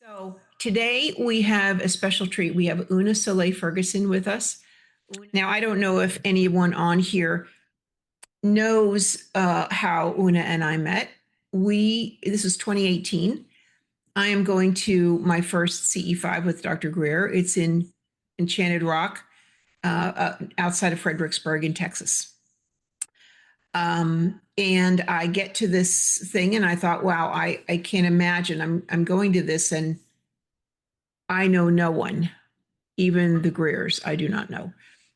So today we have a special treat. We have Una Soleil Ferguson with us. Now, I don't know if anyone on here knows how Una and I met. This was 2018. I am going to my first CE5 with Dr. Greer. It's in Enchanted Rock, outside of Fredericksburg in Texas. And I get to this thing and I thought, wow, I can't imagine. I'm going to this and I know no one, even the Greers, I do not know.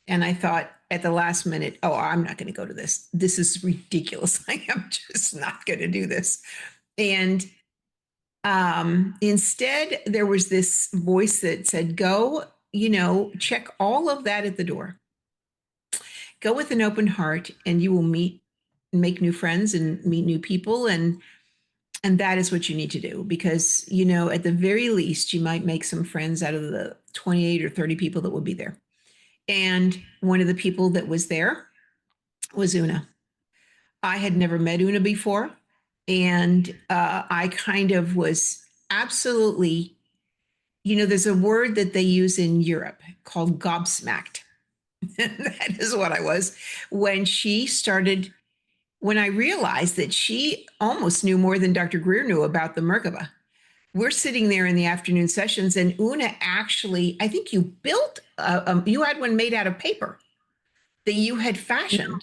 And I thought at the last minute, oh, I'm not going to go to this. This is ridiculous. I am just not going to do this. And instead, there was this voice that said, go, check all of that at the door. Go with an open heart and you will make new friends and meet new people. And that is what you need to do because, at the very least, you might make some friends out of the 28 or 30 people that will be there. And one of the people that was there was Una. I had never met Una before. And I kind of was absolutely, there's a word that they use in Europe called gobsmacked. That is what I was when I realized that she almost knew more than Dr. Greer knew about the Merkaba. We're sitting there in the afternoon sessions, and Una actually, I think you built, you had one made out of paper that you had fashioned.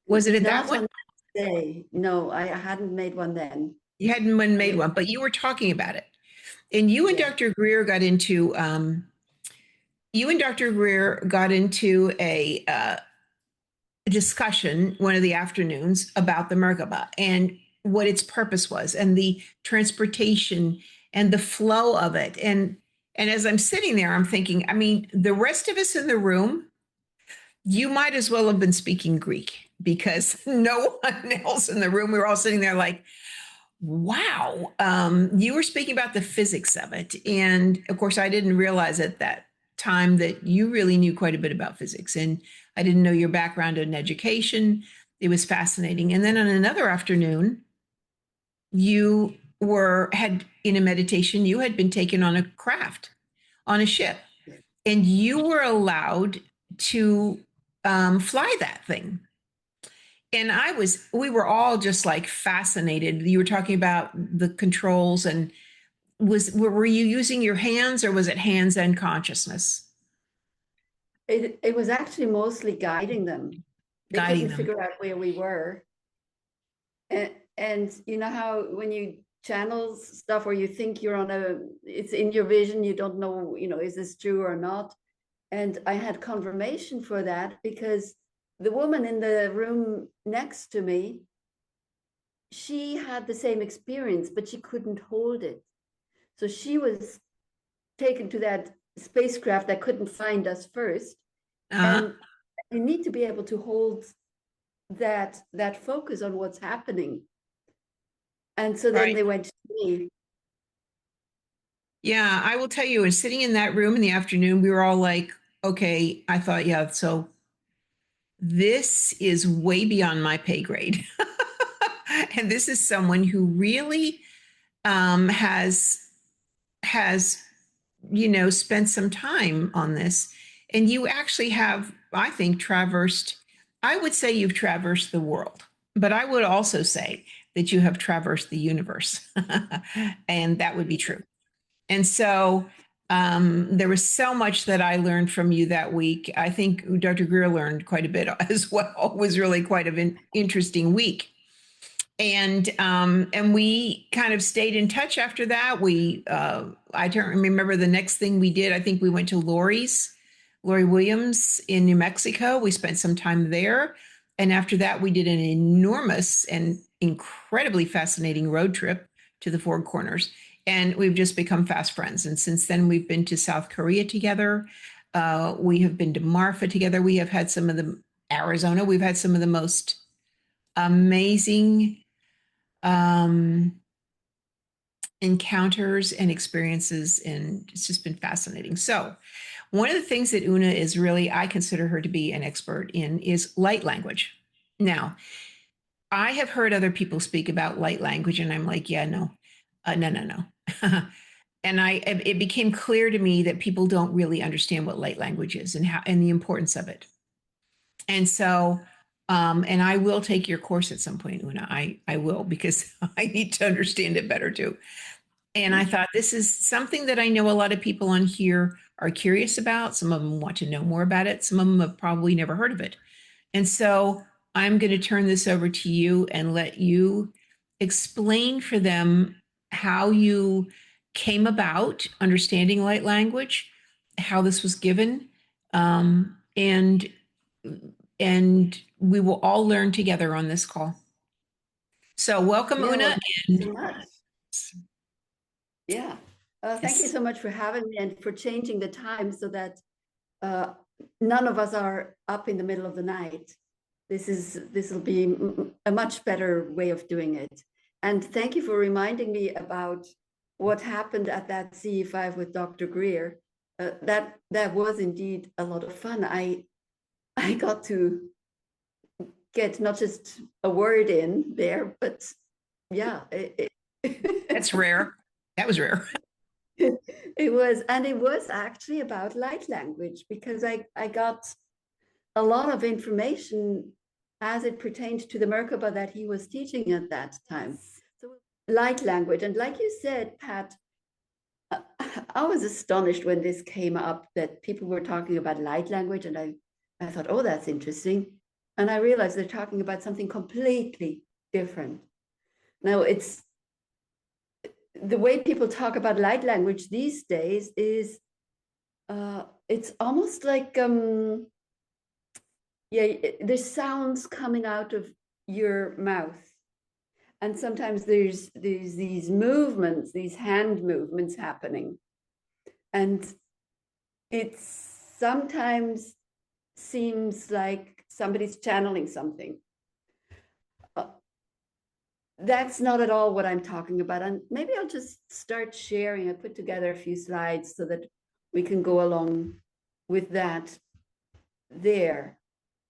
Was it at that one? Day. No, I hadn't made one then. You hadn't made one, but you were talking about it. And you and Dr. Greer got into, a discussion one of the afternoons about the Merkaba and what its purpose was and the transportation and the flow of it. And as I'm sitting there, I'm thinking, I mean, the rest of us in the room, you might as well have been speaking Greek because no one else in the room, we were all sitting there like, wow, you were speaking about the physics of it. And of course, I didn't realize at that time that you really knew quite a bit about physics. And I didn't know your background in education. It was fascinating. And then on another afternoon, you had in a meditation, you had been taken on a craft on a ship, and you were allowed to fly that thing. And we were all just like fascinated. You were talking about the controls and were you using your hands or was it hands and consciousness? It was actually mostly guiding them. They couldn't figure out where we were. And you know how when you channel stuff or you think it's in your vision, you don't know, is this true or not? And I had confirmation for that because the woman in the room next to me, she had the same experience, but she couldn't hold it. So she was taken to that spacecraft that couldn't find us first. And you need to be able to hold that focus on what's happening. And so then they went to me. Yeah, I will tell you, sitting in that room in the afternoon, we were all like, okay, I thought, yeah, so this is way beyond my pay grade. And this is someone who really has spent some time on this. And you actually have, I think, I would say you've traversed the world, but I would also say that you have traversed the universe. And that would be true. And so there was so much that I learned from you that week. I think Dr. Greer learned quite a bit as well. It was really quite an interesting week. And we kind of stayed in touch after that. I don't remember the next thing we did. I think we went to Lori Williams in New Mexico. We spent some time there. And after that, we did an enormous and incredibly fascinating road trip to the Four Corners. And we've just become fast friends. And since then, we've been to South Korea together. We have been to Marfa together. We have had Arizona. We've had some of the most amazing encounters and experiences. And it's just been fascinating. So one of the things that Una is really, I consider her to be an expert in, is light language. Now, I have heard other people speak about light language, and I'm like, yeah, no. it became clear to me that people don't really understand what light language is and the importance of it. And so, and I will take your course at some point, Una. I will, because I need to understand it better too. And I thought, this is something that I know a lot of people on here are curious about. Some of them want to know more about it. Some of them have probably never heard of it. And so I'm going to turn this over to you and let you explain for them how you came about understanding light language, how this was given, and we will all learn together on this call. So welcome, Yeah, Una. well, thank you so much. Yeah. Thank you Yes. so much for having me and for changing the time so that none of us are up in the middle of the night. This will be a much better way of doing it. And thank you for reminding me about what happened at that CE5 with Dr. Greer. That was indeed a lot of fun. I got to get not just a word in there, but yeah. That's rare. That was rare. It was, and it was actually about light language, because I got a lot of information as it pertained to the Merkaba that he was teaching at that time. So light language, and like you said, Pat, I was astonished when this came up that people were talking about light language, and I thought, oh, that's interesting. And I realized they're talking about something completely different. Now, it's the way people talk about light language these days is it's almost like there's sounds coming out of your mouth, and sometimes there's these movements, these hand movements happening, and it sometimes seems like somebody's channeling something. That's not at all what I'm talking about. And maybe I'll just start sharing. I put together a few slides so that we can go along with that there.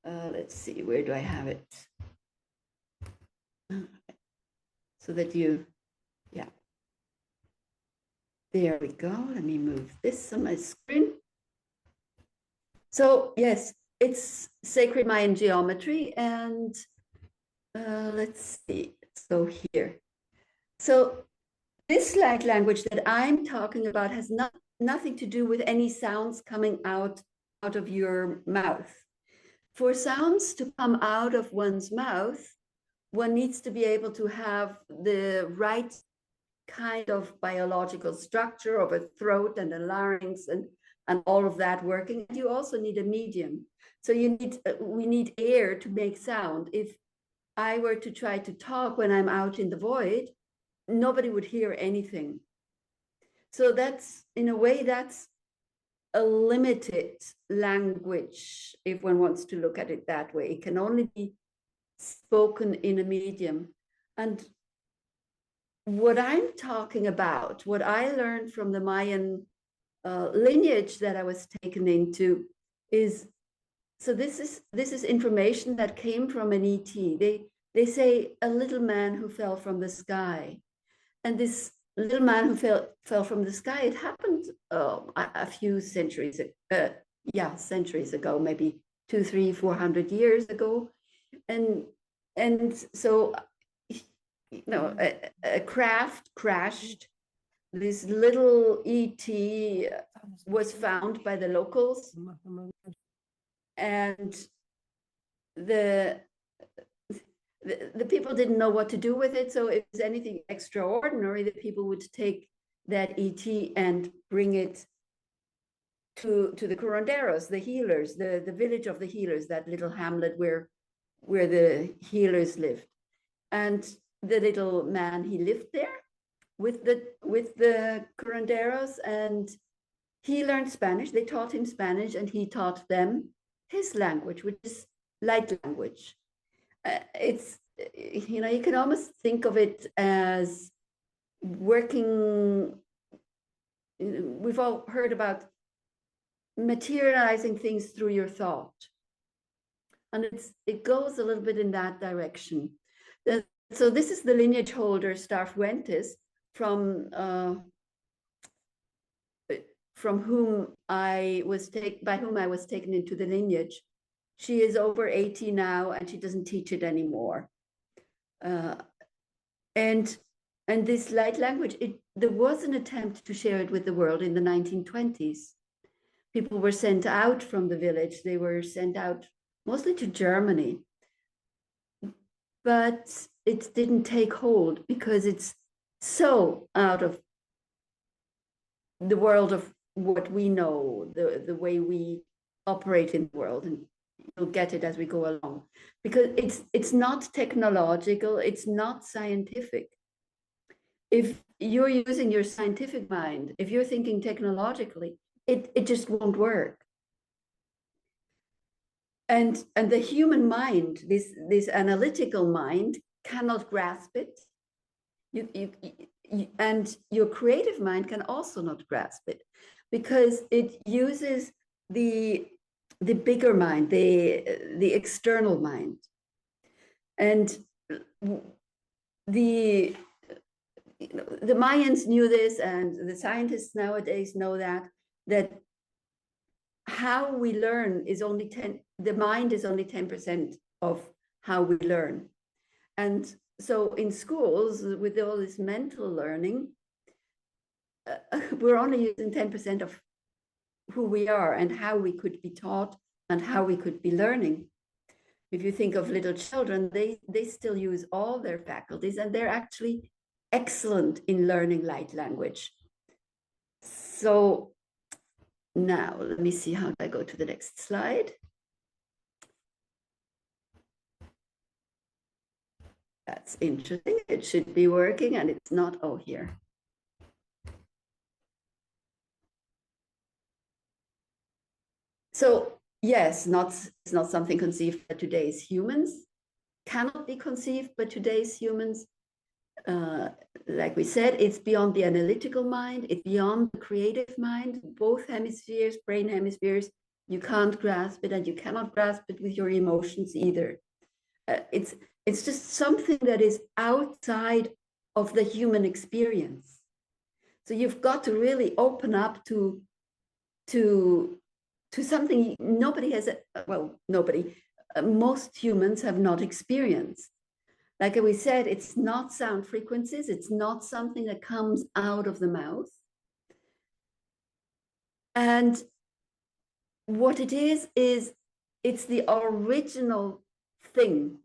Let's see, where do I have it? So that yeah. There we go. Let me move this on my screen. So yes, it's sacred Mayan geometry. And let's see, so here. So this light language that I'm talking about has nothing to do with any sounds coming out of your mouth. For sounds to come out of one's mouth, one needs to be able to have the right kind of biological structure of a throat and a larynx and all of that working. You also need a medium. So we need air to make sound. If I were to try to talk when I'm out in the void, nobody would hear anything. So that's, in a way, that's a limited language, if one wants to look at it that way. It can only be spoken in a medium. And what I'm talking about, what I learned from the Mayan lineage that I was taken into is, so this is information that came from an ET. They say a little man who fell from the sky. And this little man who fell from the sky, it happened a few centuries, centuries ago, maybe 200, 300, 400 years ago. And so, you know, a craft crashed. This little ET was found by the locals, and the people didn't know what to do with it. So if it was anything extraordinary, the people would take that ET and bring it to the curanderos, the healers, the village of the healers, that little hamlet where the healers lived. And the little man, he lived there with the curanderos, and he learned Spanish. They taught him Spanish, and he taught them his language, which is light language. It's, you know, you can almost think of it as working. We've all heard about materializing things through your thought, and it goes a little bit in that direction. So this is the lineage holder Star Fuentes from from whom by whom I was taken into the lineage, she is over 80 now, and she doesn't teach it anymore. And this light language, there was an attempt to share it with the world in the 1920s. People were sent out from the village. They were sent out mostly to Germany. But it didn't take hold because it's so out of the world of what we know, the way we operate in the world. And you'll get it as we go along, because it's not technological, it's not scientific. If you're using your scientific mind, if you're thinking technologically, it just won't work. And the human mind, this analytical mind, cannot grasp it. And your creative mind can also not grasp it, because it uses the bigger mind, the external mind. And the Mayans knew this, and the scientists nowadays know that how we learn is only the mind is only 10% of how we learn. And so in schools, with all this mental learning, we're only using 10% of who we are and how we could be taught and how we could be learning. If you think of little children, they still use all their faculties, and they're actually excellent in learning light language. So now let me see how I go to the next slide. That's interesting. It should be working, and it's not. Oh, here. So yes, it's not something conceived by today's humans, cannot be conceived by today's humans. Like we said, it's beyond the analytical mind, it's beyond the creative mind, both hemispheres, brain hemispheres. You can't grasp it, and you cannot grasp it with your emotions either. It's just something that is outside of the human experience. So you've got to really open up to something nobody has, most humans have not experienced. Like we said, it's not sound frequencies. It's not something that comes out of the mouth. And what it is it's the original thing.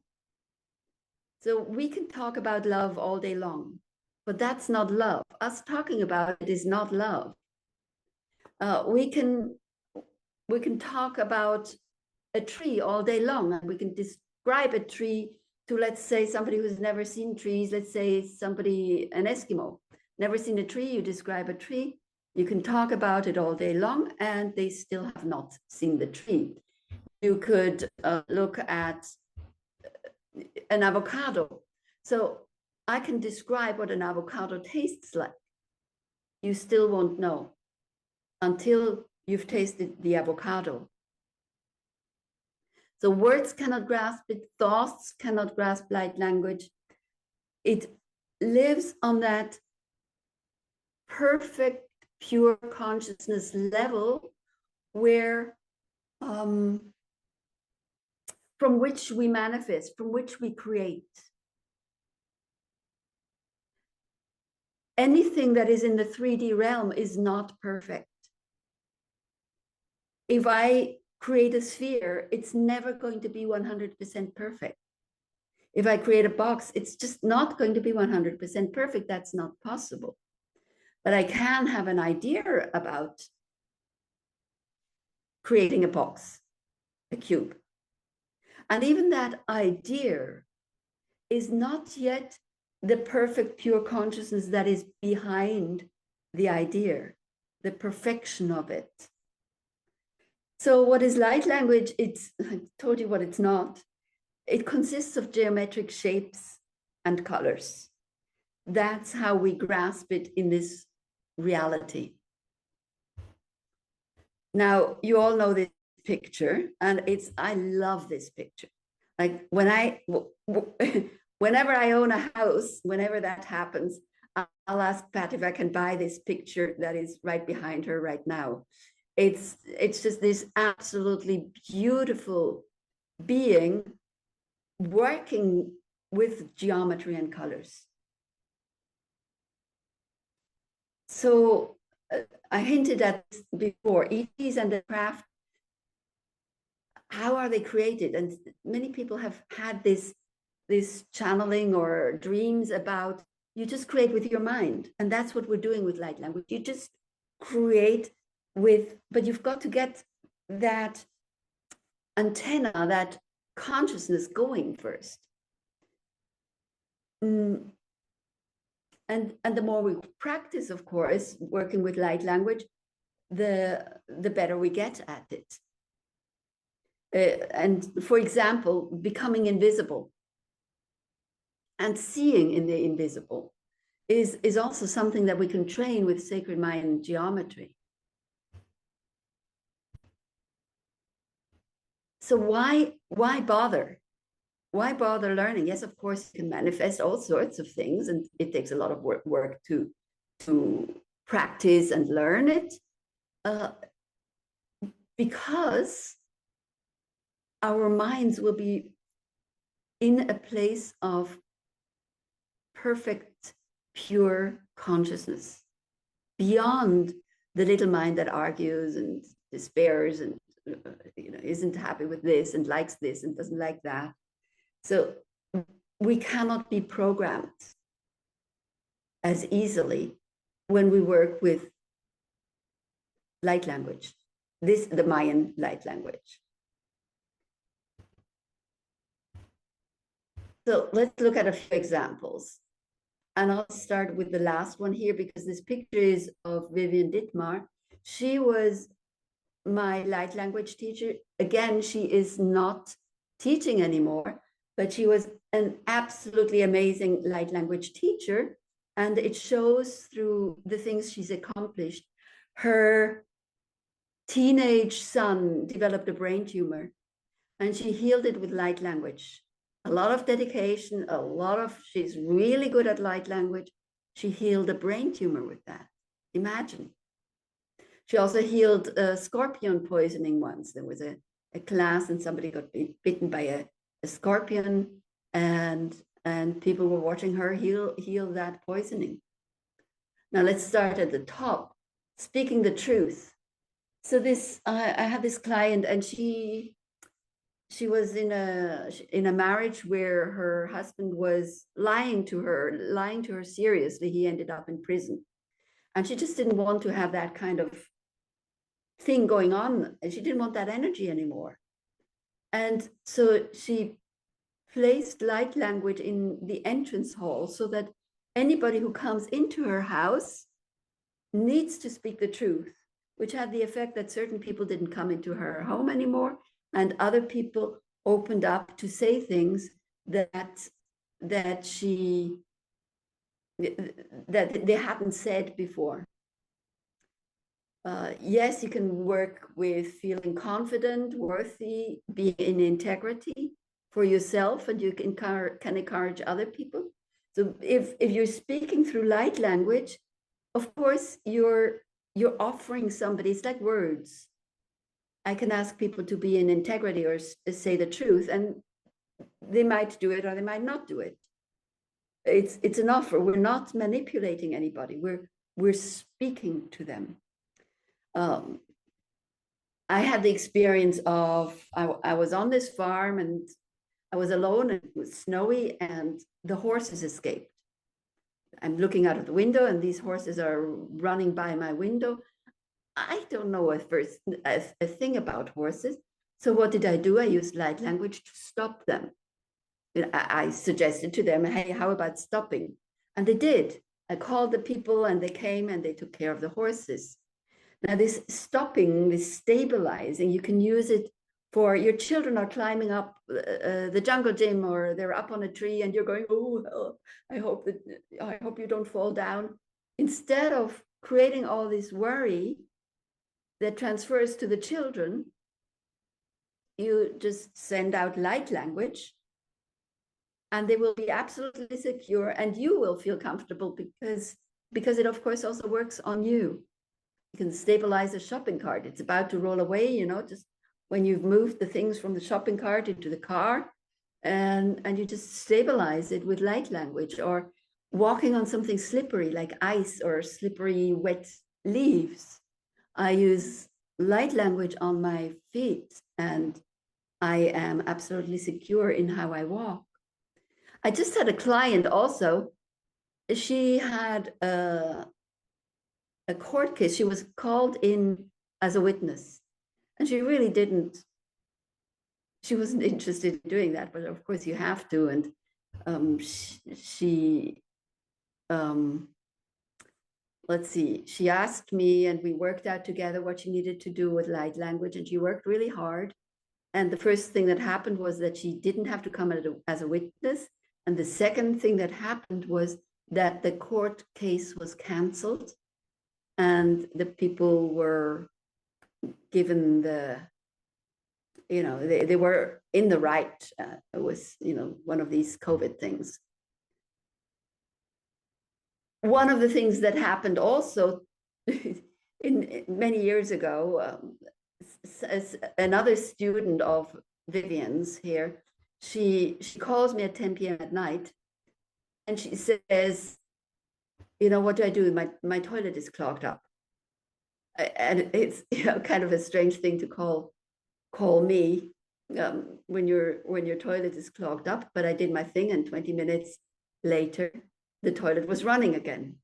So we can talk about love all day long, but that's not love. Us talking about it is not love. We can talk about a tree all day long, and we can describe a tree to, let's say, somebody who's never seen trees. Let's say an Eskimo, never seen a tree. You describe a tree, you can talk about it all day long, and they still have not seen the tree. You could look at an avocado. So I can describe what an avocado tastes like. You still won't know until you've tasted the avocado. So words cannot grasp it, thoughts cannot grasp light language. It lives on that perfect, pure consciousness level where from which we manifest, from which we create. Anything that is in the 3D realm is not perfect. If I create a sphere, it's never going to be 100% perfect. If I create a box, it's just not going to be 100% perfect. That's not possible. But I can have an idea about creating a box, a cube. And even that idea is not yet the perfect pure consciousness that is behind the idea, the perfection of it. So what is light language? I told you what it's not. It consists of geometric shapes and colors. That's how we grasp it in this reality. Now, you all know this picture, and I love this picture. Like whenever I own a house, whenever that happens, I'll ask Pat if I can buy this picture that is right behind her right now. It's just this absolutely beautiful being working with geometry and colors. So I hinted at this before, ETs and the craft, how are they created? And many people have had this channeling or dreams about, you just create with your mind. And that's what we're doing with light language. You just create with, but you've got to get that antenna, that consciousness going first. And the more we practice, of course, working with light language, the better we get at it. And for example, becoming invisible and seeing in the invisible is also something that we can train with sacred Mayan geometry. So why bother? Why bother learning? Yes, of course, you can manifest all sorts of things, and it takes a lot of work to practice and learn it, because our minds will be in a place of perfect, pure consciousness, beyond the little mind that argues and despairs and isn't happy with this and likes this and doesn't like that. So we cannot be programmed as easily when we work with light language, the Mayan light language. So let's look at a few examples. And I'll start with the last one here, because this picture is of Vivian Dittmar. She was my light language teacher. Again, she is not teaching anymore, but she was an absolutely amazing light language teacher. And it shows through the things she's accomplished. Her teenage son developed a brain tumor, and she healed it with light language. A lot of dedication, she's really good at light language. She healed a brain tumor with that. Imagine. She also healed scorpion poisoning once. There was a class and somebody got bitten by a scorpion, and people were watching her heal that poisoning. Now let's start at the top, speaking the truth. So I had this client, and she was in a marriage where her husband was lying to her seriously. He ended up in prison, and she just didn't want to have that kind of thing going on, and she didn't want that energy anymore. And so she placed light language in the entrance hall so that anybody who comes into her house needs to speak the truth, which had the effect that certain people didn't come into her home anymore, and other people opened up to say things that they hadn't said before. Yes, you can work with feeling confident, worthy, being in integrity for yourself, and you can encourage other people. So if you're speaking through light language, of course, you're offering somebody, it's like words. I can ask people to be in integrity or say the truth, and they might do it or they might not do it. It's an offer. We're not manipulating anybody. We're speaking to them. I had the experience of, I was on this farm and I was alone, and it was snowy, and the horses escaped. I'm looking out of the window, and these horses are running by my window. I don't know a thing about horses. So what did I do? I used light language to stop them. I suggested to them, hey, how about stopping? And they did. I called the people, and they came and they took care of the horses. Now, this stopping, this stabilizing, you can use it for your children are climbing up the jungle gym, or they're up on a tree, and you're going, oh, well, I hope you don't fall down. Instead of creating all this worry that transfers to the children, you just send out light language, and they will be absolutely secure, and you will feel comfortable because it of course also works on you. You can stabilize a shopping cart. It's about to roll away, just when you've moved the things from the shopping cart into the car, and you just stabilize it with light language. Or walking on something slippery like ice or slippery wet leaves, I use light language on my feet, and I am absolutely secure in how I walk. I just had a client also. She had a court case. She was called in as a witness, and she really didn't. She wasn't interested in doing that, but of course you have to. And she let's see, she asked me, and we worked out together what she needed to do with light language, and she worked really hard. And the first thing that happened was that she didn't have to come as a witness. And the second thing that happened was that the court case was canceled, and the people were given they were in the right. It was, one of these COVID things. One of the things that happened also in many years ago, another student of Vivian's here, she calls me at 10 p.m. at night, and she says, what do I do? My toilet is clogged up. And it's kind of a strange thing to call me when your toilet is clogged up. But I did my thing, and 20 minutes later, the toilet was running again.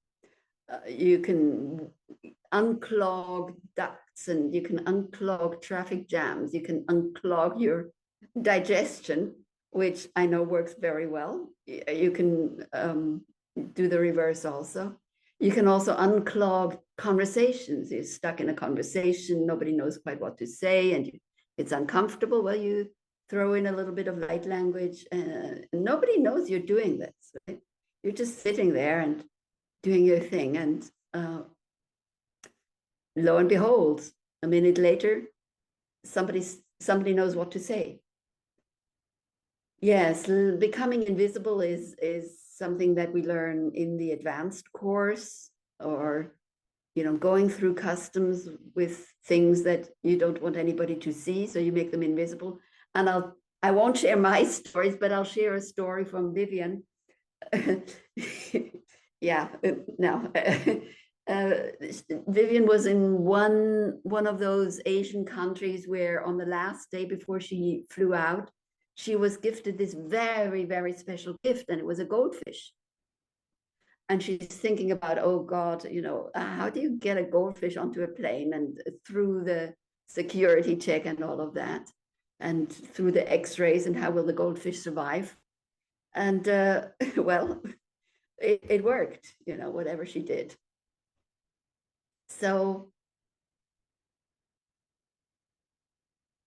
You can unclog ducts, and you can unclog traffic jams. You can unclog your digestion, which I know works very well. You can do the reverse also. You can also unclog conversations. You're stuck in a conversation, nobody knows quite what to say, and it's uncomfortable. Well, you throw in a little bit of light language, and nobody knows you're doing this, right? You're just sitting there and doing your thing, and lo and behold, a minute later, somebody knows what to say. Yes, becoming invisible is something that we learn in the advanced course, or going through customs with things that you don't want anybody to see, so you make them invisible. And I won't share my stories, but I'll share a story from Vivian. Yeah, no. Vivian was in one of those Asian countries where on the last day before she flew out, she was gifted this very, very special gift, and it was a goldfish. And she's thinking about, oh God, how do you get a goldfish onto a plane and through the security check and all of that, and through the x-rays, and how will the goldfish survive? And well, it worked, whatever she did. So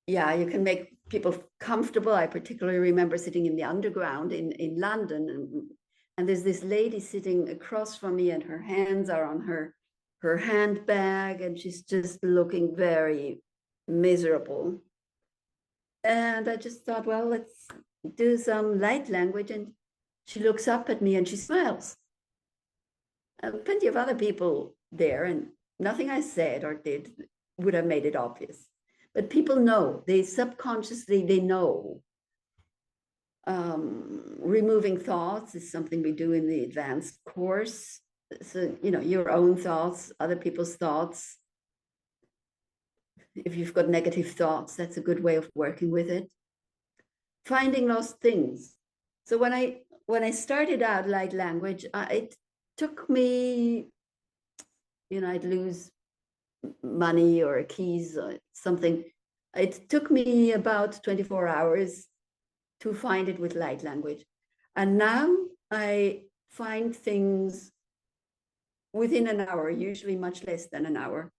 yeah, you can make people comfortable. I particularly remember sitting in the underground in London, and there's this lady sitting across from me, and her hands are on her handbag, and she's just looking very miserable. And I just thought, well, let's do some light language. And she looks up at me and she smiles. And plenty of other people there, and nothing I said or did would have made it obvious. But people know, they subconsciously, they know. Removing thoughts is something we do in the advanced course. So, your own thoughts, other people's thoughts. If you've got negative thoughts, that's a good way of working with it. Finding lost things. So when I started out light language, it took me, I'd lose money or keys or something. It took me about 24 hours to find it with light language. And now I find things within an hour, usually much less than an hour.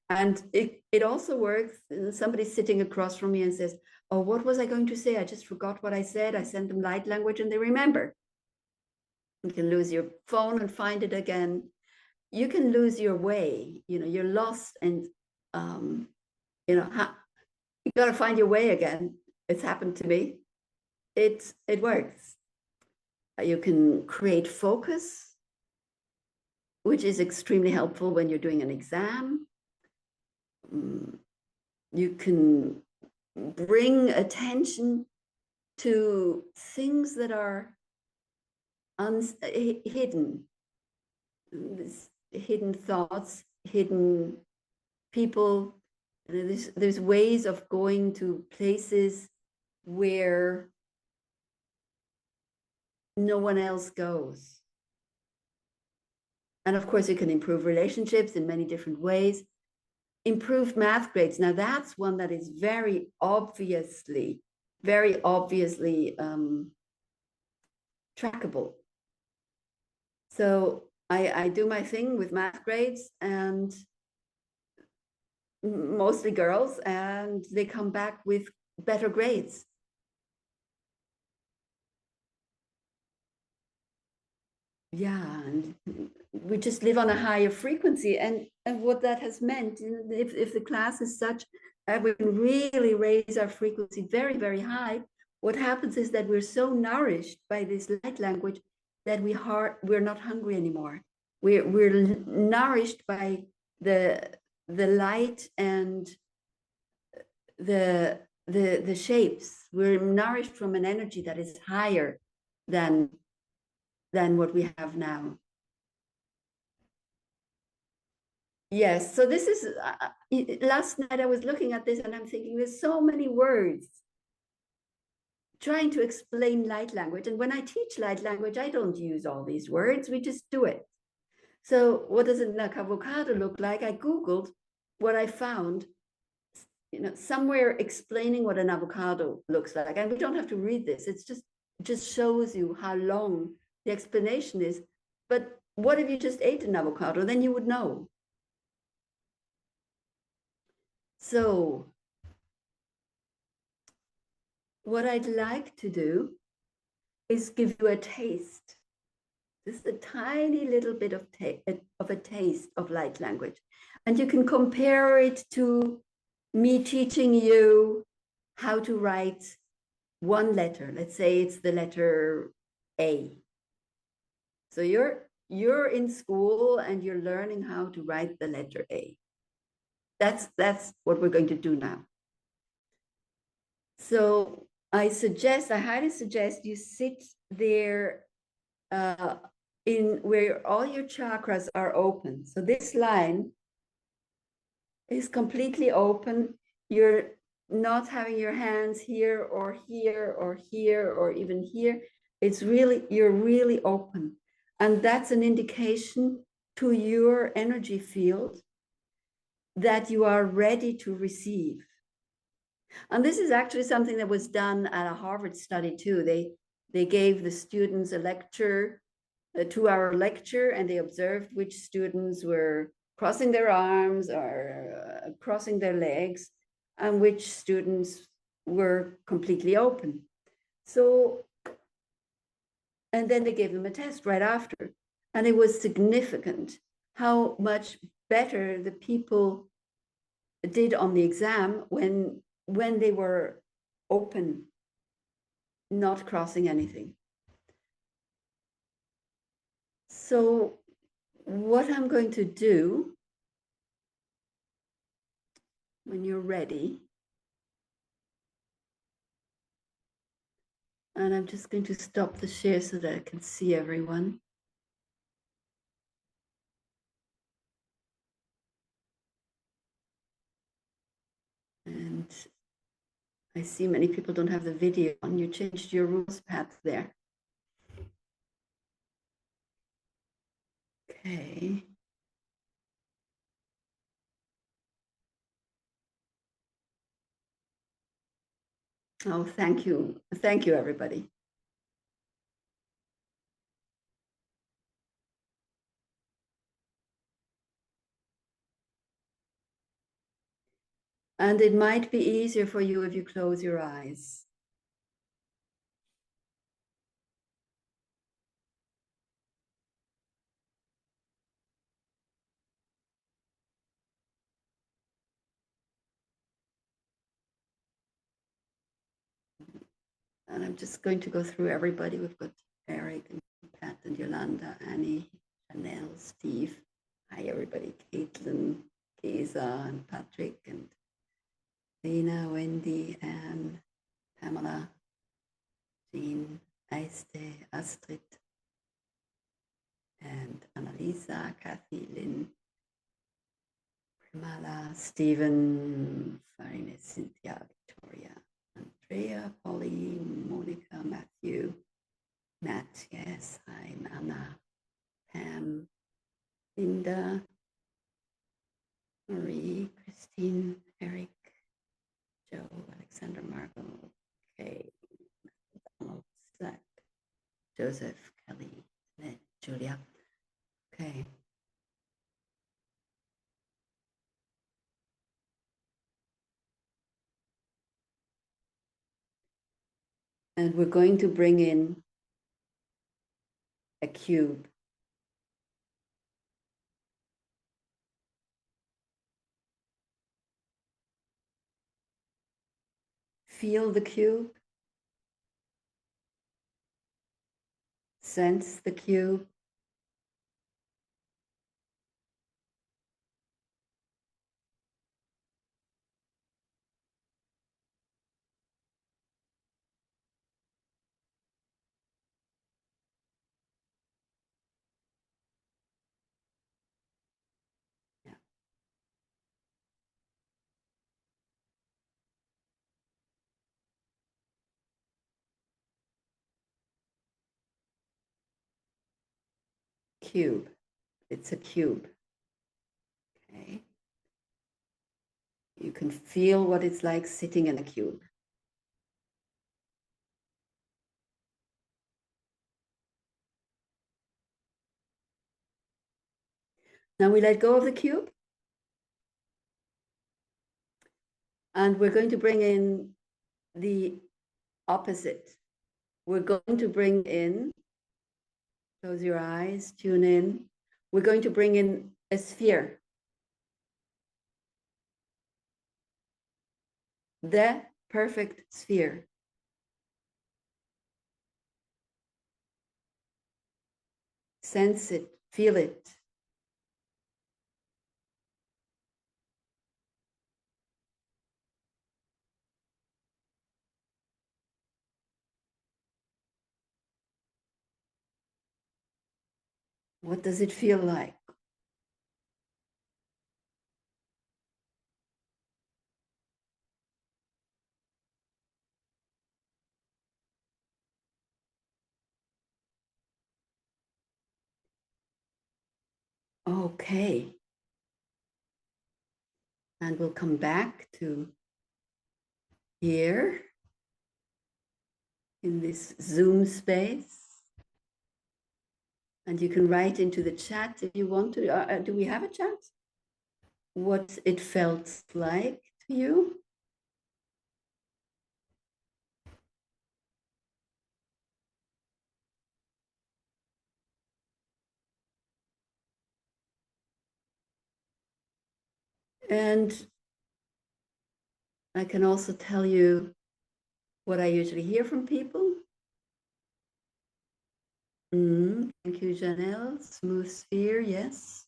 And it also works. Somebody's sitting across from me and says, oh, what was I going to say? I just forgot what I said. I sent them light language and they remember. You can lose your phone and find it again. You can lose your way. You're lost, and you got to find your way again. It's happened to me. It works. You can create focus, which is extremely helpful when you're doing an exam. You can bring attention to things that are hidden, hidden thoughts, hidden people. There's ways of going to places where no one else goes. And of course, you can improve relationships in many different ways. Improved math grades. Now that's one that is very obviously trackable. So I do my thing with math grades, and mostly girls, and they come back with better grades. Yeah, and we just live on a higher frequency, and what that has meant, if the class is such we can really raise our frequency very, very high, what happens is that we're so nourished by this light language that we're not hungry anymore. We're nourished by the light and the shapes. We're nourished from an energy that is higher than what we have now. Yes, so this is, last night I was looking at this and I'm thinking there's so many words trying to explain light language. And when I teach light language, I don't use all these words, we just do it. So what does an avocado look like? I Googled what I found, somewhere explaining what an avocado looks like. And we don't have to read this. It's just shows you how long the explanation is. But what if you just ate an avocado? Then you would know. So what I'd like to do is give you a taste, just a tiny little bit of a taste of light language. And you can compare it to me teaching you how to write one letter. Let's say it's the letter A. So you're in school and you're learning how to write the letter A. That's what we're going to do now. So I highly suggest you sit there in where all your chakras are open. So this line is completely open. You're not having your hands here or here or here or even here. You're really open. And that's an indication to your energy field that you are ready to receive. And this is actually something that was done at a Harvard study too. They gave the students a lecture, a 2-hour lecture, and they observed which students were crossing their arms or crossing their legs, and which students were completely open. So, and then they gave them a test right after, and it was significant how much better the people did on the exam when they were open, not crossing anything. So what I'm going to do, when you're ready, and I'm just going to stop the share so that I can see everyone. And I see many people don't have the video on. You changed your rules path there. Okay. Oh, thank you. Thank you, everybody. And it might be easier for you if you close your eyes. And I'm just going to go through everybody. We've got Eric and Pat and Yolanda, Annie, Chanel, Steve. Hi, everybody. Caitlin, Keza, and Patrick, and Lena, Wendy, Anne, Pamela, Jean, Aiste, Astrid, and Annalisa, Kathy, Lynn, Primala, Stephen, Farine, Cynthia, Victoria, Andrea, Polly, Monica, Matthew, Nat, yes, I'm Anna, Pam, Linda, Marie, Christine, Eric, Joe, Alexander, Margot, Kay, Donald, Zach, Joseph, Kelly, Annette, Julia. Okay. And we're going to bring in a cube. Feel the cube. Sense the cube. Yeah. Cube. It's a cube. Okay. You can feel what it's like sitting in a cube. Now we let go of the cube. And we're going to bring in the opposite. We're going to bring in, close your eyes, tune in. We're going to bring in a sphere. The perfect sphere. Sense it, feel it. What does it feel like? Okay. And we'll come back to here in this Zoom space. And you can write into the chat if you want to. Do we have a chat? What it felt like to you? And I can also tell you what I usually hear from people. Thank you, Janelle. Smooth sphere, yes.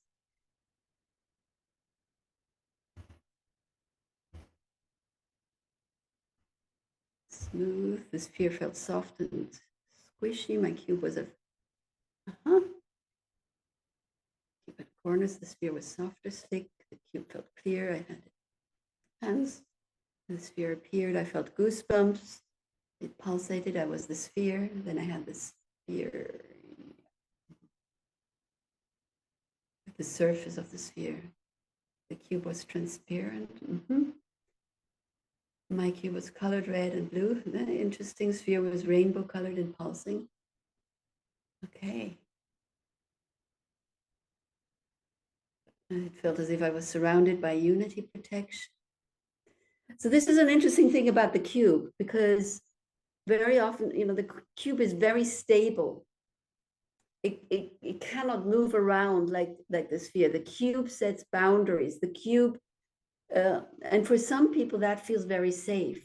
Smooth. The sphere felt soft and squishy. My cube was a Keep at corners. The sphere was soft or slick. The cube felt clear. I had hands. The sphere appeared. I felt goosebumps. It pulsated. I was the sphere. Then I had the sphere. The surface of the sphere. The cube was transparent. My cube was colored red and blue. The interesting sphere was rainbow colored and pulsing. Okay. And it felt as if I was surrounded by unity protection. So this is an interesting thing about the cube, because very often, the cube is very stable. It cannot move around like the sphere. The cube sets boundaries. The cube, and for some people that feels very safe.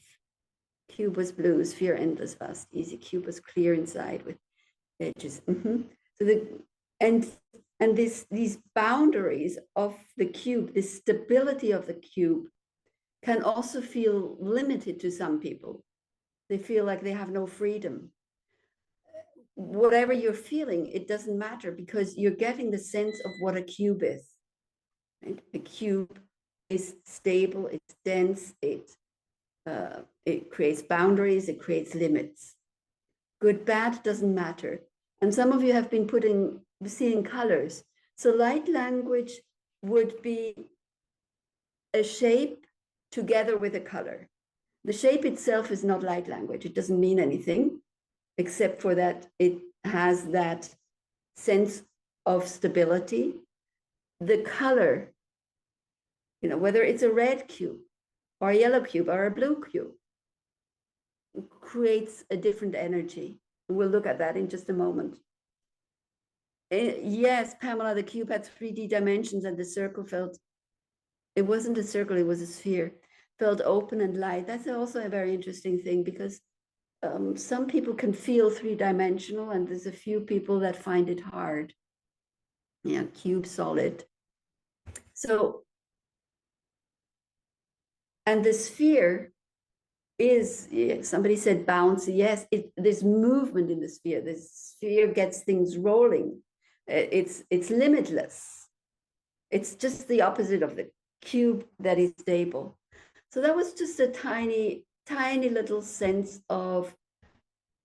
Cube was blue, sphere endless, vast, easy. Cube was clear inside with edges. So and these boundaries of the cube, the stability of the cube, can also feel limited to some people. They feel like they have no freedom. Whatever you're feeling, it doesn't matter, because you're getting the sense of what a cube is. Right? A cube is stable, it's dense, it creates boundaries, it creates limits. Good, bad doesn't matter. And some of you have been seeing colors. So light language would be a shape together with a color. The shape itself is not light language. It doesn't mean anything, except for that it has that sense of stability. The color, whether it's a red cube or a yellow cube or a blue cube, creates a different energy. We'll look at that in just a moment. Yes, Pamela, the cube had 3D dimensions, and the circle it wasn't a circle, it was a sphere, felt open and light. That's also a very interesting thing, because some people can feel three-dimensional, and there's a few people that find it hard. Yeah, cube solid. So, and the sphere is, somebody said bouncy. Yes, there's movement in the sphere. The sphere gets things rolling. It's limitless. It's just the opposite of the cube that is stable. So that was just a tiny little sense of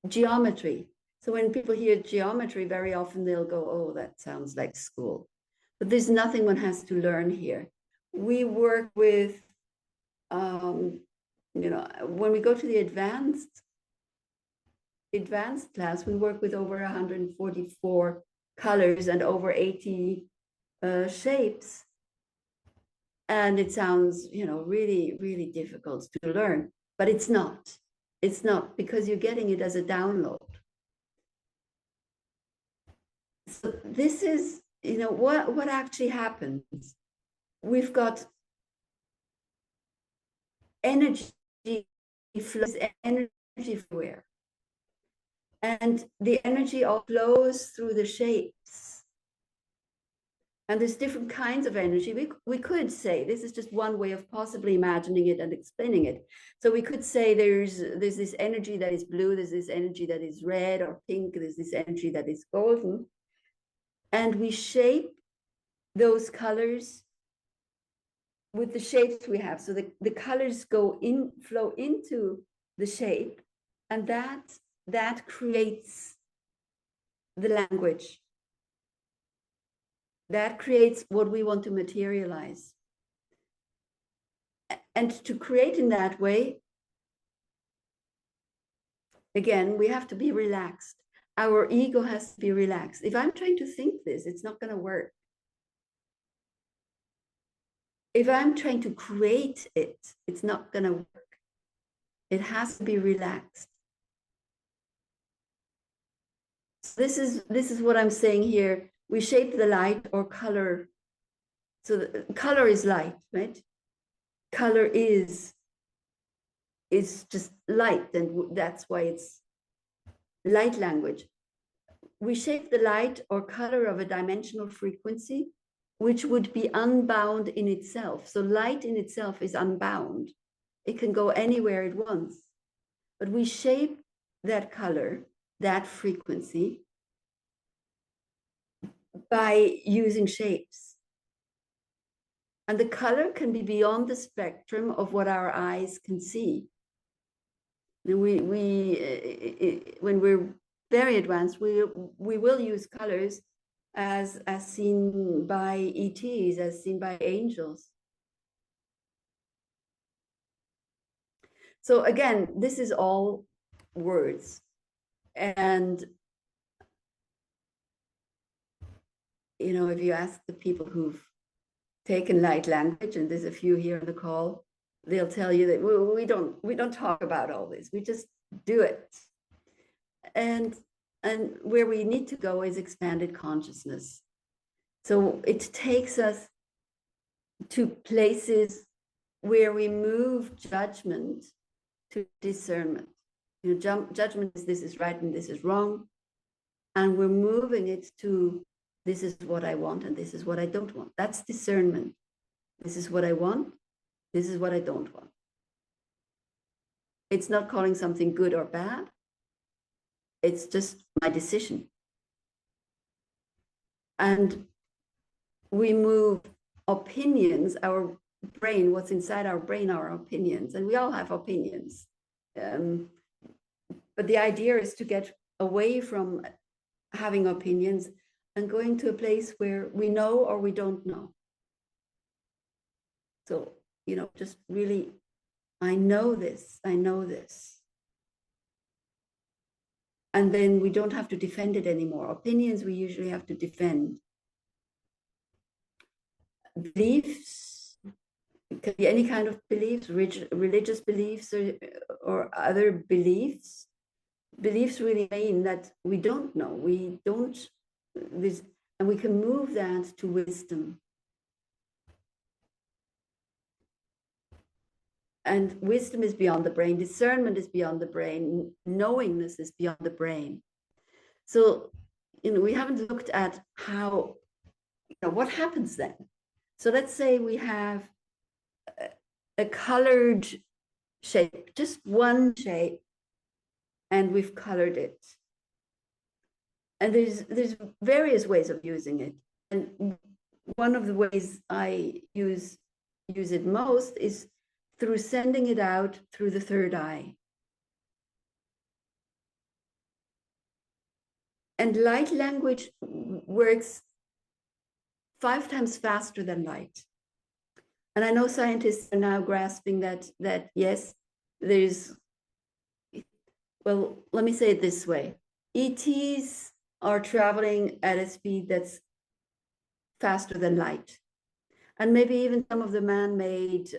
geometry. So when people hear geometry, very often they'll go, oh, that sounds like school. But there's nothing one has to learn here. We work with, when we go to the advanced class, we work with over 144 colors and over 80 shapes. And it sounds, really, really difficult to learn, but it's not. It's not, because you're getting it as a download. So this is, what actually happens. We've got energy flows, energy everywhere. And the energy all flows through the shapes. And there's different kinds of energy. We could say, this is just one way of possibly imagining it and explaining it. So we could say there's this energy that is blue, there's this energy that is red or pink, there's this energy that is golden. And we shape those colors with the shapes we have. So the colors flow into the shape, and that creates the language. That creates what we want to materialize. And to create in that way, again, we have to be relaxed. Our ego has to be relaxed. If I'm trying to think this, it's not going to work. If I'm trying to create it, it's not going to work. It has to be relaxed. So this is what I'm saying here. We shape the light or color. So the color is light, right? Color is just light, and that's why it's light language. We shape the light or color of a dimensional frequency, which would be unbound in itself. So light in itself is unbound. It can go anywhere it wants. But we shape that color, that frequency, by using shapes. And the color can be beyond the spectrum of what our eyes can see. And when we're very advanced, we will use colors as seen by ETs, as seen by angels. So again, this is all words. And, if you ask the people who've taken light language, and there's a few here on the call, they'll tell you that we don't talk about all this. We just do it. And where we need to go is expanded consciousness. So it takes us to places where we move judgment to discernment. Judgment is this is right and this is wrong. and we're moving it to this is what I want and this is what I don't want. That's discernment. This is what I want. This is what I don't want. It's not calling something good or bad. It's just my decision. And we move opinions, our brain, what's inside our brain, our opinions, and we all have opinions. But the idea is to get away from having opinions and going to a place where we know or we don't know. So, just really, I know this, I know this. And then we don't have to defend it anymore. Opinions, we usually have to defend. Beliefs, it can be any kind of beliefs, religious beliefs or other beliefs. Beliefs really mean that we don't know, and we can move that to wisdom. And wisdom is beyond the brain, discernment is beyond the brain, knowingness is beyond the brain. So, we haven't looked at how, what happens then. So let's say we have a colored shape, just one shape, and we've colored it. And there's various ways of using it. And one of the ways I use it most is through sending it out through the third eye. And light language works 5 times faster than light. And I know scientists are now grasping that yes, well, let me say it this way. ETs are traveling at a speed that's faster than light. And maybe even some of the man-made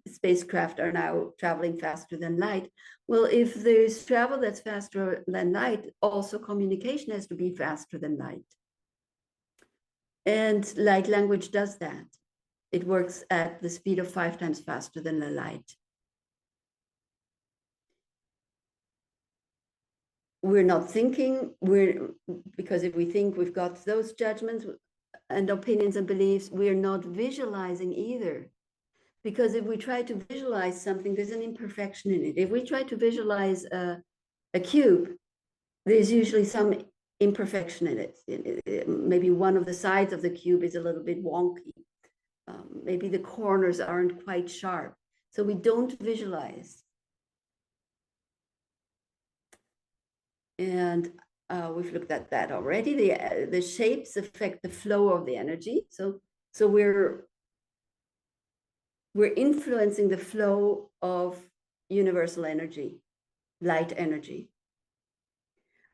spacecraft are now traveling faster than light. Well, if there's travel that's faster than light, also communication has to be faster than light. And light language does that. It works at the speed of 5 times faster than the light. We're not thinking, because if we think we've got those judgments and opinions and beliefs, we're not visualizing either. Because if we try to visualize something, there's an imperfection in it. If we try to visualize a cube, there's usually some imperfection in it. Maybe one of the sides of the cube is a little bit wonky. Maybe the corners aren't quite sharp. So we don't visualize. And we've looked at that already. The shapes affect the flow of the energy. So we're influencing the flow of universal energy, light energy.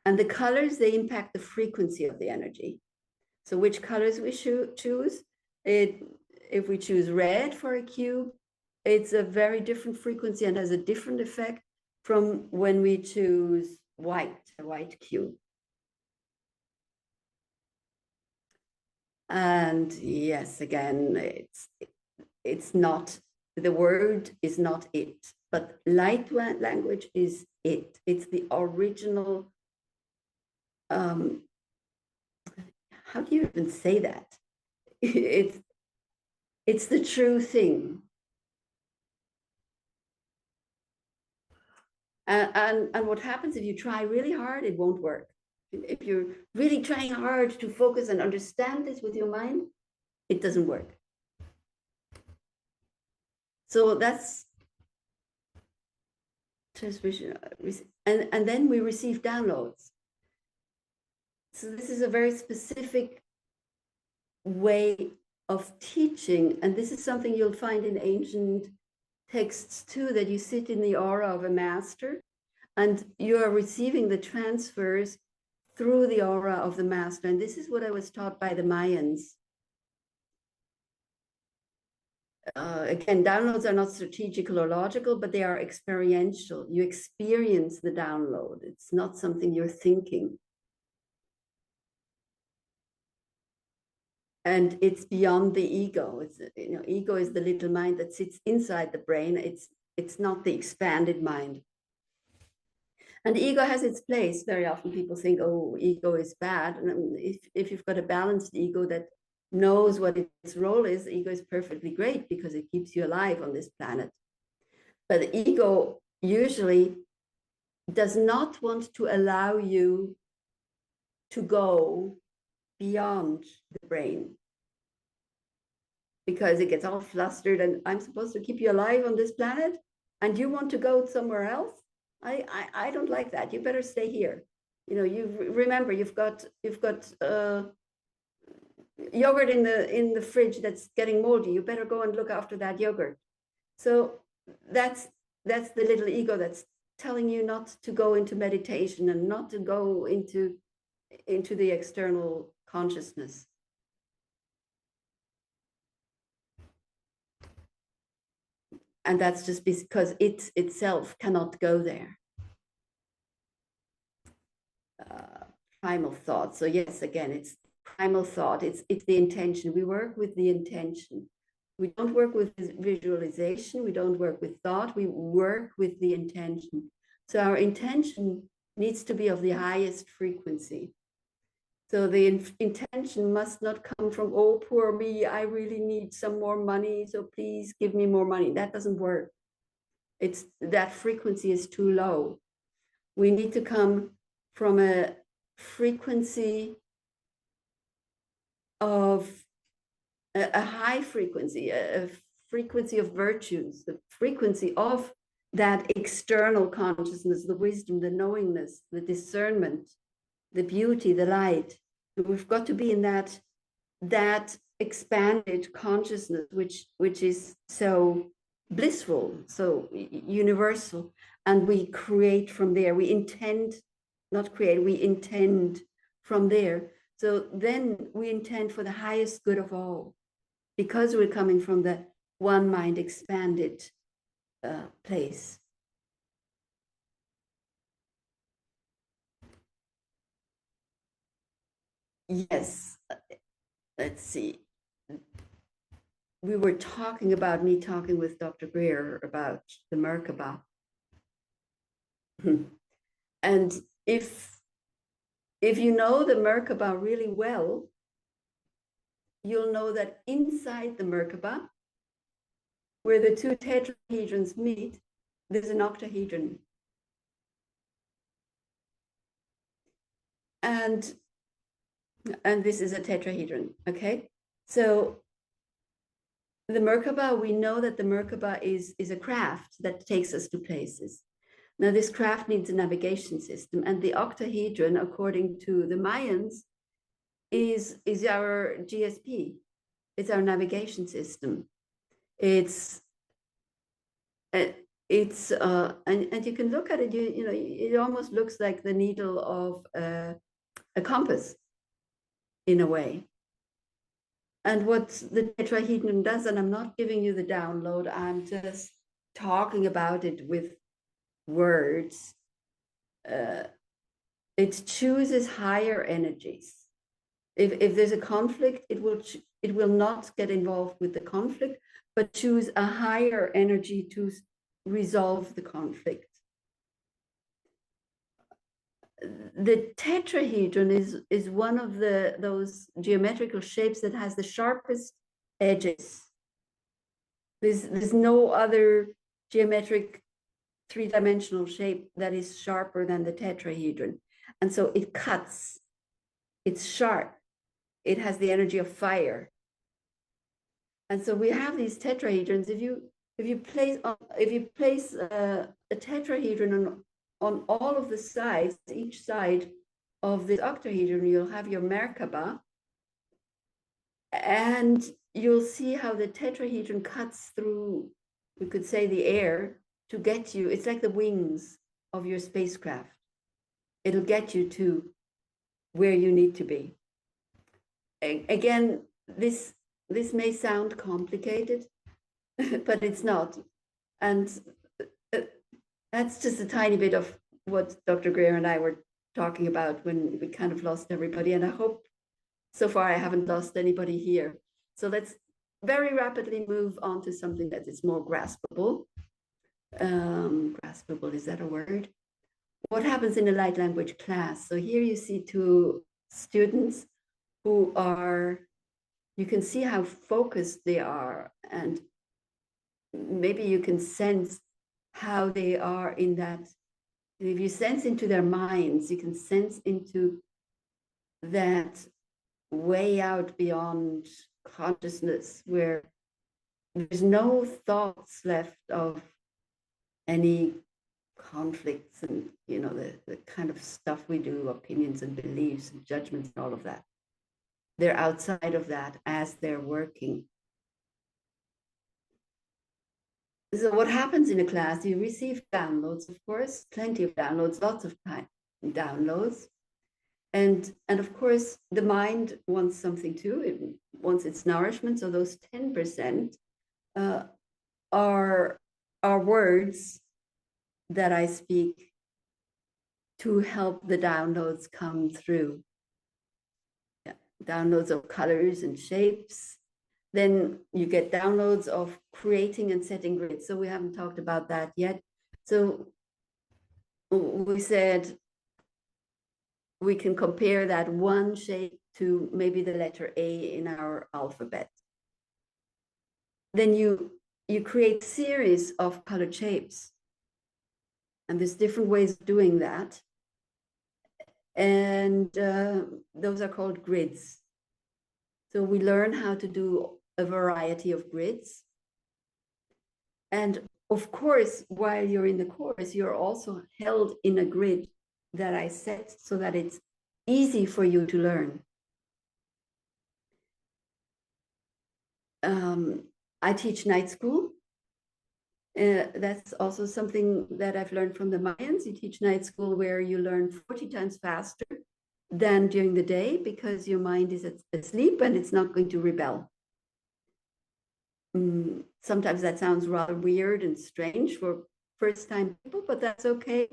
And the colors, they impact the frequency of the energy. So which colors we choose, if we choose red for a cube, it's a very different frequency and has a different effect from when we choose white, a white cube. And yes, again, it's not, the word is not it, but light language is it. It's the original, how do you even say that? It's the true thing. And what happens if you try really hard, it won't work. If you're really trying hard to focus and understand this with your mind, it doesn't work. So that's transmission. And then we receive downloads. So this is a very specific way of teaching. And this is something you'll find in ancient texts too, that you sit in the aura of a master and you are receiving the transfers through the aura of the master. And this is what I was taught by the Mayans. Again, downloads are not strategical or logical, but they are experiential. You experience the download. It's not something you're thinking. And it's beyond the ego. It's, ego is the little mind that sits inside the brain. It's not the expanded mind. And ego has its place. Very often people think, oh, ego is bad. And if you've got a balanced ego that knows what its role is, ego is perfectly great because it keeps you alive on this planet. But the ego usually does not want to allow you to go beyond the brain because it gets all flustered and I'm supposed to keep you alive on this planet and you want to go somewhere else. I don't like that. You better stay here. You know, you remember you've got yogurt in the fridge that's getting moldy. You better go and look after that yogurt. So that's the little ego that's telling you not to go into meditation and not to go into the external consciousness. And that's just because it itself cannot go there. Primal thought. So yes, again, it's primal thought. It's the intention. We work with the intention. We don't work with visualization. We don't work with thought. We work with the intention. So our intention needs to be of the highest frequency. So the intention must not come from, oh, poor me, I really need some more money, so please give me more money. That doesn't work. It's that frequency is too low. We need to come from a frequency of a high frequency, a frequency of virtues, the frequency of that external consciousness, the wisdom, the knowingness, the discernment, the beauty, the light. We've got to be in that expanded consciousness, which is so blissful, so universal, and we create from there. We intend, not create, we intend from there. So then we intend for the highest good of all, because we're coming from the one mind expanded place. Yes, let's see. We were talking about me talking with Dr. Greer about the Merkaba. And if you know the Merkaba really well, you'll know that inside the Merkaba, where the two tetrahedrons meet, there's an octahedron. And this is a tetrahedron, okay? So the Merkaba, we know that the Merkaba is a craft that takes us to places. Now, this craft needs a navigation system, and the octahedron, according to the Mayans, is our GSP. It's our navigation system. It's and you can look at it. You know, it almost looks like the needle of a compass, in a way. And what the tetrahedron does, and I'm not giving you the download, I'm just talking about it with words. It chooses higher energies. If there's a conflict, it will not get involved with the conflict, but choose a higher energy to resolve the conflict. The tetrahedron is one of those geometrical shapes that has the sharpest edges. There's no other geometric three-dimensional shape that is sharper than the tetrahedron. And so it cuts, it's sharp, it has the energy of fire. And so we have these tetrahedrons. If you place a tetrahedron on all of the sides, each side of this octahedron, you'll have your Merkaba, and you'll see how the tetrahedron cuts through, we could say, the air to get you. It's like the wings of your spacecraft. It'll get you to where you need to be. Again, this may sound complicated, but it's not. And that's just a tiny bit of what Dr. Greer and I were talking about when we kind of lost everybody. And I hope so far I haven't lost anybody here. So let's very rapidly move on to something that is more graspable. Graspable, is that a word? what happens in a light language class. So here you see two students who are, you can see how focused they are, and maybe you can sense how they are in that. If you sense into their minds, you can sense into that way out beyond consciousness, where there's no thoughts left of any conflicts and, you know, the kind of stuff we do, opinions and beliefs and judgments and all of that. They're outside of that as they're working. So what happens in a class, you receive downloads, of course, plenty of downloads, lots of time downloads. And of course, the mind wants something too. It wants its nourishment. So those 10% are words that I speak to help the downloads come through. Yeah. Downloads of colors and shapes. Then you get downloads of creating and setting grids. So we haven't talked about that yet. So we said we can compare that one shape to maybe the letter A in our alphabet. Then you create series of colored shapes. And there's different ways of doing that. And those are called grids. So we learn how to do a variety of grids. And of course, while you're in the course, you're also held in a grid that I set so that it's easy for you to learn. I teach night school. That's also something that I've learned from the Mayans. You teach night school where you learn 40 times faster than during the day because your mind is asleep and it's not going to rebel. Sometimes that sounds rather weird and strange for first-time people, but that's okay.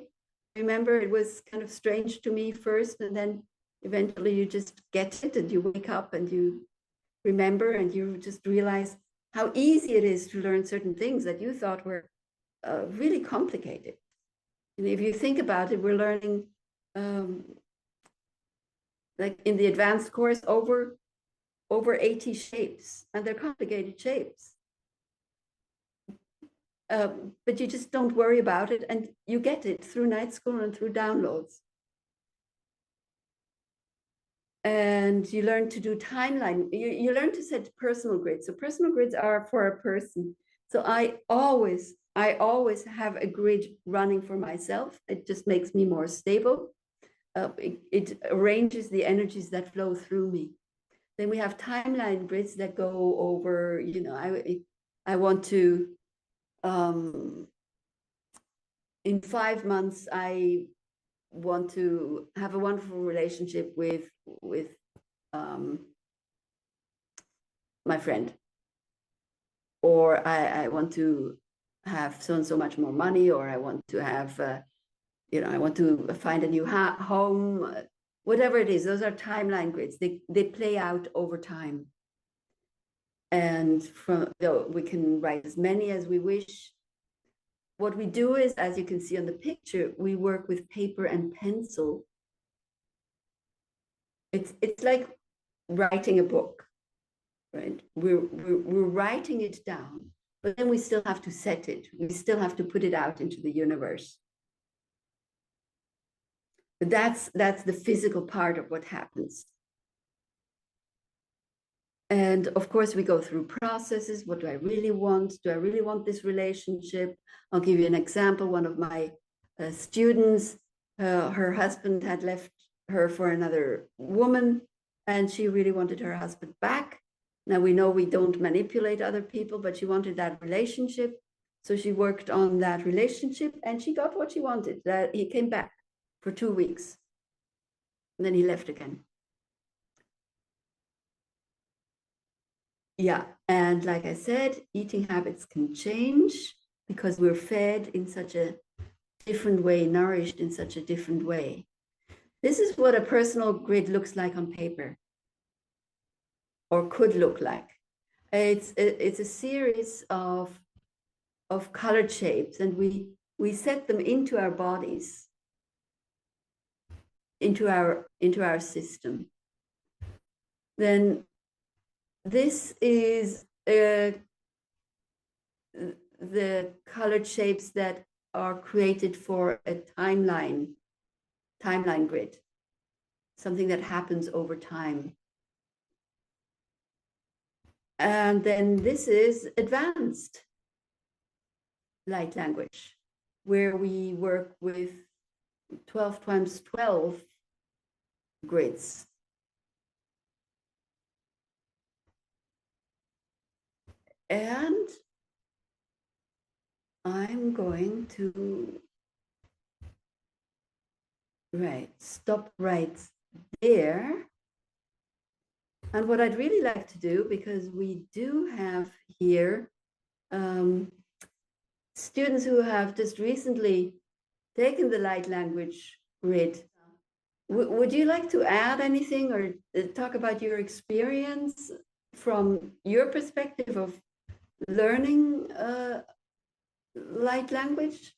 Remember, it was kind of strange to me first, and then eventually you just get it and you wake up and you remember and you just realize how easy it is to learn certain things that you thought were really complicated. And if you think about it, we're learning, like in the advanced course, over 80 shapes, and they're complicated shapes. But you just don't worry about it, and you get it through night school and through downloads. And you learn to do timeline. You learn to set personal grids. So personal grids are for a person. So I always have a grid running for myself. It just makes me more stable. It arranges the energies that flow through me. Then we have timeline grids that go over, you know, I want to, in 5 months, I want to have a wonderful relationship with my friend, or I want to have so and so much more money, or I want to have, you know, I want to find a new home, whatever it is. Those are timeline grids. They play out over time. And we can write as many as we wish. What we do is, as you can see on the picture, we work with paper and pencil. It's like writing a book, right? We're writing it down, but then we still have to set it. We still have to put it out into the universe. But that's the physical part of what happens. And of course, we go through processes. What do I really want? Do I really want this relationship? I'll give you an example. One of my students, her husband had left her for another woman, and she really wanted her husband back. Now, we know we don't manipulate other people, but she wanted that relationship. So she worked on that relationship, and she got what she wanted. That he came back for 2 weeks, and then he left again. Yeah, and like I said, eating habits can change because we're fed in such a different way, nourished in such a different way. This is what a personal grid looks like on paper, or could look like. It's a series of colored shapes, and we set them into our bodies. into our system. Then this is the colored shapes that are created for a timeline grid, something that happens over time. And then this is advanced light language, where we work with 12 times 12 grids. And I'm going to stop right there. And what I'd really like to do, because we do have here students who have just recently taken the light language grid. Would you like to add anything or talk about your experience from your perspective of learning light language?